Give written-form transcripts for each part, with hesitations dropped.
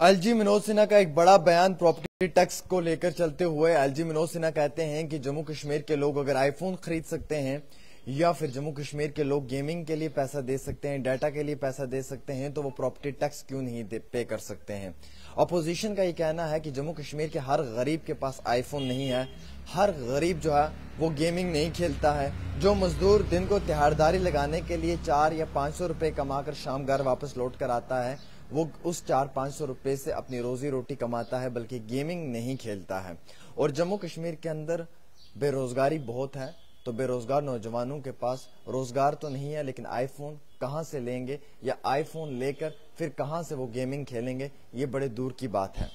LG Manoj Sinha का एक बड़ा बयान प्रॉपर्टी टैक्स को लेकर चलते हुए। एलजी मनोज सिन्हा कहते हैं कि जम्मू कश्मीर के लोग अगर आईफोन खरीद सकते हैं या फिर जम्मू कश्मीर के लोग गेमिंग के लिए पैसा दे सकते हैं, डाटा के लिए पैसा दे सकते हैं, तो वो प्रॉपर्टी टैक्स क्यों नहीं पे कर सकते हैं। अपोजिशन का ये कहना है कि जम्मू कश्मीर के हर गरीब के पास आईफोन नहीं है, हर गरीब जो है वो गेमिंग नहीं खेलता है। जो मजदूर दिन को तिहाड़दारी लगाने के लिए 4 या 500 रुपए कमाकर शाम घर वापस लौट कर आता है, वो उस 400-500 रुपए से अपनी रोजी रोटी कमाता है, बल्कि गेमिंग नहीं खेलता है। और जम्मू कश्मीर के अंदर बेरोजगारी बहुत है, तो बेरोजगार नौजवानों के पास रोजगार तो नहीं है, लेकिन आईफोन कहां से लेंगे या आईफोन लेकर फिर कहां से वो गेमिंग खेलेंगे, ये बड़े दूर की बात है।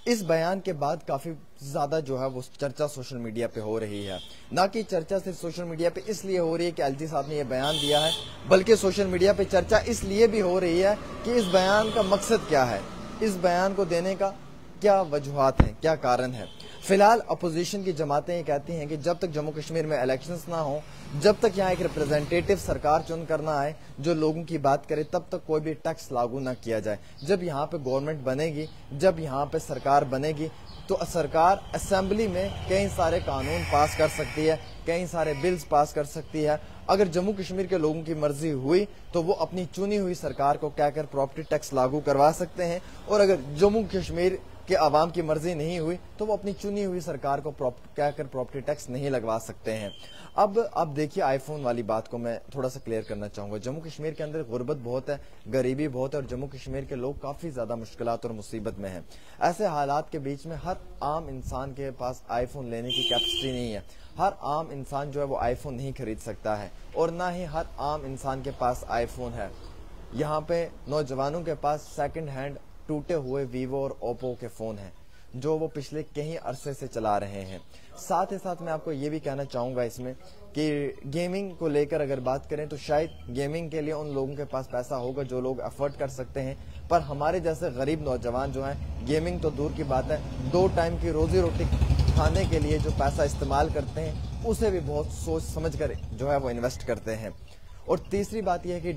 इस बयान के बाद काफी ज्यादा जो है वो चर्चा सोशल मीडिया पे हो रही है। ना कि चर्चा सिर्फ सोशल मीडिया पे इसलिए हो रही है कि एलजी साहब ने ये बयान दिया है, बल्कि सोशल मीडिया पे चर्चा इसलिए भी हो रही है कि इस बयान का मकसद क्या है, इस बयान को देने का क्या वजूहात है, क्या कारण है। फिलहाल अपोजिशन की जमातें ये कहती हैं कि जब तक जम्मू कश्मीर में इलेक्शंस ना हो, जब तक यहाँ एक रिप्रेजेंटेटिव सरकार चुन कर ना आए जो लोगों की बात करे, तब तक कोई भी टैक्स लागू ना किया जाए। जब यहाँ पे गवर्नमेंट बनेगी, जब यहाँ पे सरकार बनेगी, तो सरकार असेंबली में कई सारे कानून पास कर सकती है, कई सारे बिल्स पास कर सकती है। अगर जम्मू कश्मीर के लोगों की मर्जी हुई तो वो अपनी चुनी हुई सरकार को कहकर प्रॉपर्टी टैक्स लागू करवा सकते हैं, और अगर जम्मू कश्मीर कि आवाम की मर्जी नहीं हुई तो वो अपनी चुनी हुई सरकार को कहकर प्रॉपर्टी टैक्स नहीं लगवा सकते हैं। अब देखिए, आईफोन वाली बात को मैं थोड़ा सा क्लियर करना चाहूंगा। जम्मू कश्मीर के अंदर गुर्बत बहुत है, गरीबी बहुत है, और जम्मू कश्मीर के लोग काफी ज्यादा मुश्किलात और मुसीबत में हैं। ऐसे हालात के बीच में हर आम इंसान के पास आईफोन लेने की कैपेसिटी नहीं है। हर आम इंसान जो है वो आईफोन नहीं खरीद सकता है, और ना ही हर आम इंसान के पास आईफोन है। यहाँ पे नौजवानों के पास सेकंड हैंड टूटे हुए वीवो और ओप्पो के फोन हैं, जो वो पिछले कई अरसे से चला रहे हैं। साथ ही साथ मैं आपको ये भी कहना चाहूंगा इसमें कि गेमिंग को लेकर अगर बात करें तो शायद गेमिंग के लिए उन लोगों के पास पैसा होगा जो लोग अफोर्ड कर सकते हैं, पर हमारे जैसे गरीब नौजवान जो हैं, गेमिंग तो दूर की बात है, 2 टाइम की रोजी रोटी खाने के लिए जो पैसा इस्तेमाल करते हैं उसे भी बहुत सोच समझ कर जो है वो इन्वेस्ट करते हैं। और तीसरी बात यह है कि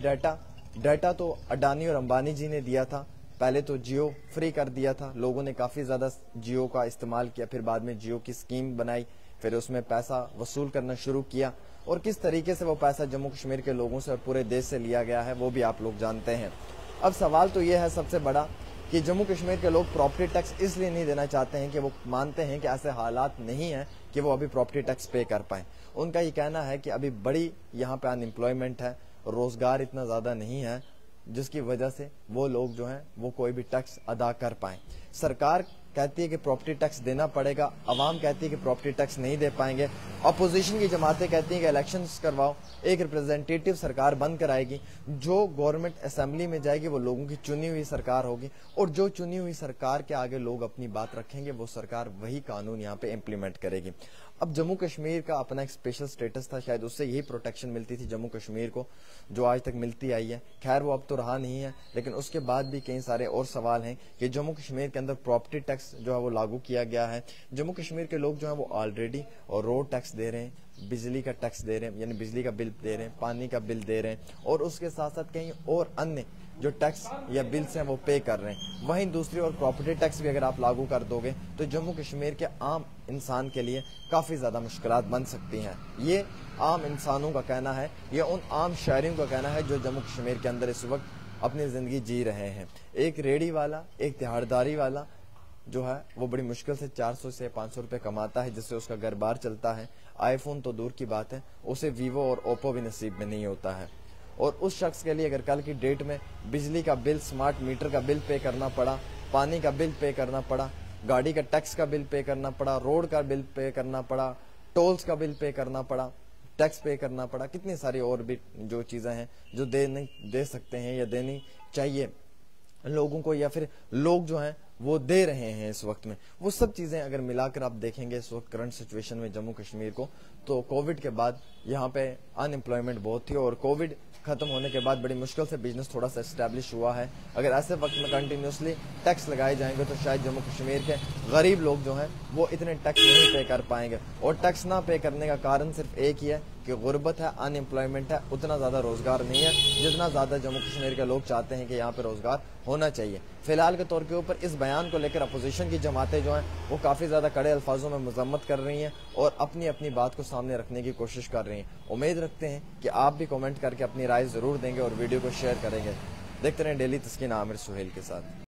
डाटा तो अडानी और अंबानी जी ने दिया था। पहले तो जियो फ्री कर दिया था, लोगों ने काफी ज्यादा जियो का इस्तेमाल किया, फिर बाद में जियो की स्कीम बनाई, फिर उसमें पैसा वसूल करना शुरू किया, और किस तरीके से वो पैसा जम्मू कश्मीर के लोगों से और पूरे देश से लिया गया है वो भी आप लोग जानते हैं। अब सवाल तो ये है सबसे बड़ा कि जम्मू कश्मीर के लोग प्रॉपर्टी टैक्स इसलिए नहीं देना चाहते हैं कि वो मानते हैं कि ऐसे हालात नहीं है कि वो अभी प्रॉपर्टी टैक्स पे कर पाए। उनका ये कहना है कि अभी बड़ी यहाँ पे अनएम्प्लॉयमेंट है, रोजगार इतना ज्यादा नहीं है, जिसकी वजह से वो लोग जो हैं वो कोई भी टैक्स अदा कर पाएं। सरकार कहती है कि प्रॉपर्टी टैक्स देना पड़ेगा, अवाम कहती है कि प्रॉपर्टी टैक्स नहीं दे पाएंगे। अपोजिशन की जमातें कहती हैं कि इलेक्शंस करवाओ, एक रिप्रेजेंटेटिव सरकार बन कर आएगी, जो गवर्नमेंट असेंबली में जाएगी वो लोगों की चुनी हुई सरकार होगी, और जो चुनी हुई सरकार के आगे लोग अपनी बात रखेंगे वो सरकार वही कानून यहाँ पे इम्प्लीमेंट करेगी। अब जम्मू कश्मीर का अपना एक स्पेशल स्टेटस था, शायद उससे यही प्रोटेक्शन मिलती थी जम्मू कश्मीर को, जो आज तक मिलती आई है। खैर वो अब तो रहा नहीं है, लेकिन उसके बाद भी कई सारे और सवाल हैं कि जम्मू कश्मीर के अंदर प्रॉपर्टी टैक्स जो है वो लागू किया गया है। जम्मू कश्मीर के लोग जो है वो ऑलरेडी और रोड टैक्स दे रहे हैं, बिजली का टैक्स दे रहे हैं, यानी बिजली का बिल दे रहे हैं, पानी का बिल दे रहे हैं, और उसके साथ साथ कहीं और अन्य जो टैक्स या बिल्स हैं वो पे कर रहे हैं। वहीं दूसरी ओर प्रॉपर्टी टैक्स भी अगर आप लागू कर दोगे तो जम्मू कश्मीर के आम इंसान के लिए काफी ज्यादा मुश्किलात बन सकती हैं। ये आम इंसानों का कहना है, ये उन आम शहरियों का कहना है जो जम्मू कश्मीर के अंदर इस वक्त अपनी जिंदगी जी रहे हैं। एक रेडी वाला, एक तिहाड़दारी वाला जो है वो बड़ी मुश्किल से 400 से 500 रुपए कमाता है, जिससे उसका घर बार चलता है। आईफोन तो दूर की बात है, उसे वीवो और ओप्पो भी नसीब में नहीं होता है। और उस शख्स के लिए अगर कल की डेट में बिजली का बिल, स्मार्ट मीटर का बिल पे करना पड़ा, पानी का बिल पे करना पड़ा, गाड़ी का टैक्स का बिल पे करना पड़ा, रोड का बिल पे करना पड़ा, टोल्स का बिल पे करना पड़ा, टैक्स पे करना पड़ा, कितनी सारी और भी जो चीजें हैं जो दे सकते हैं या देनी चाहिए लोगों को, या फिर लोग जो हैं वो दे रहे हैं इस वक्त में, वो सब चीजें अगर मिलाकर आप देखेंगे इस वक्त करंट सिचुएशन में जम्मू कश्मीर को, तो कोविड के बाद यहाँ पे अनएम्प्लॉयमेंट बहुत थी, और कोविड खत्म होने के बाद बड़ी मुश्किल से बिजनेस थोड़ा सा एस्टेब्लिश हुआ है। अगर ऐसे वक्त में कंटिन्यूसली टैक्स लगाए जाएंगे तो शायद जम्मू कश्मीर के गरीब लोग जो हैं वो इतने टैक्स नहीं पे कर पाएंगे। और टैक्स ना पे करने का कारण सिर्फ एक ही है कि गुर्बत है, अनएम्प्लॉयमेंट है, उतना ज़्यादा रोज़गार नहीं है जितना ज़्यादा जम्मू कश्मीर के लोग चाहते हैं कि यहाँ पे रोज़गार होना चाहिए। फिलहाल के तौर के ऊपर इस बयान को लेकर अपोजिशन की जमातें जो हैं वो काफ़ी ज़्यादा कड़े अल्फाजों में मजम्मत कर रही हैं और अपनी अपनी बात को सामने रखने की कोशिश कर रही हैं। उम्मीद रखते हैं कि आप भी कमेंट करके अपनी राय ज़रूर देंगे और वीडियो को शेयर करेंगे। देखते रहें डेली तस्कीन आमिर सुहेल के साथ।